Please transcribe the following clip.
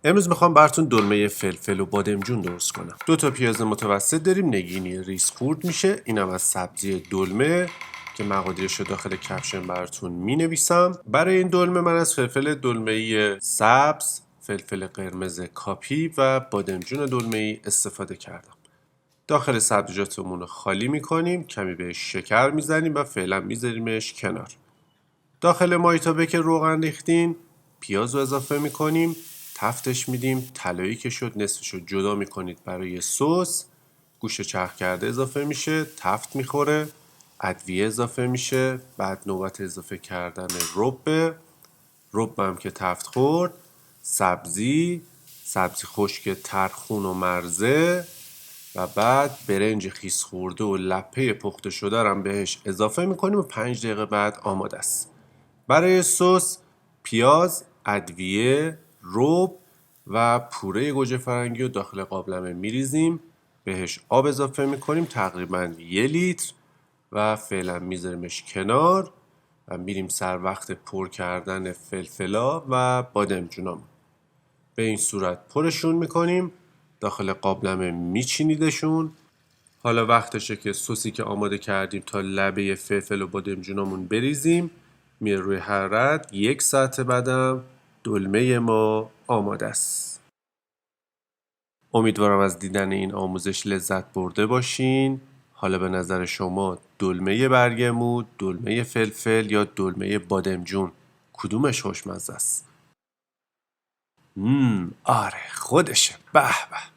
امروز میخوام براتون دلمه فلفل و بادمجون درست کنم. 2 تا پیاز متوسط داریم، نگینی ریز خورد میشه. اینم از سبزی دلمه که مقادیرش رو داخل کپشن براتون مینویسم. برای این دلمه من از فلفل دلمه‌ای سبز، فلفل قرمز کاپی و بادمجون دلمه‌ای استفاده کردم. داخل سبزیجاتمون رو خالی میکنیم، کمی بهش شکر میزنیم و فعلا میذاریمش کنار. داخل مایتابه که روغن ریختیم پیاز رو اضافه میکنیم، تفتش میدیم، طلایی که شد نصفش رو جدا میکنید برای سس. گوشت چرخ کرده اضافه میشه، تفت میخوره، ادویه اضافه میشه، بعد نوبت اضافه کردن رب هم که تفت خورد، سبزی خشک ترخون و مرزه و بعد برنج خیس خورده و لپه پخته شده رو هم بهش اضافه میکنیم و 5 دقیقه بعد آماده است. برای سس پیاز، ادویه، رب و پوره گوجه فرنگی رو داخل قابلمه میریزیم، بهش آب اضافه میکنیم تقریبا 1 لیتر و فعلا میذاریمش کنار و میریم سر وقت پر کردن فلفلا و بادمجونامون. به این صورت پرشون میکنیم، داخل قابلمه میچینیدشون. حالا وقتشه که سسی که آماده کردیم تا لبه فلفل و بادمجونامون بریزیم، میره روی حرارت. 1 ساعت بعدم دلمه ما آماده است. امیدوارم از دیدن این آموزش لذت برده باشین. حالا به نظر شما دلمه برگمود، دلمه فلفل یا دلمه بادمجون کدومش خوشمزه است؟ آره خودشه. به به.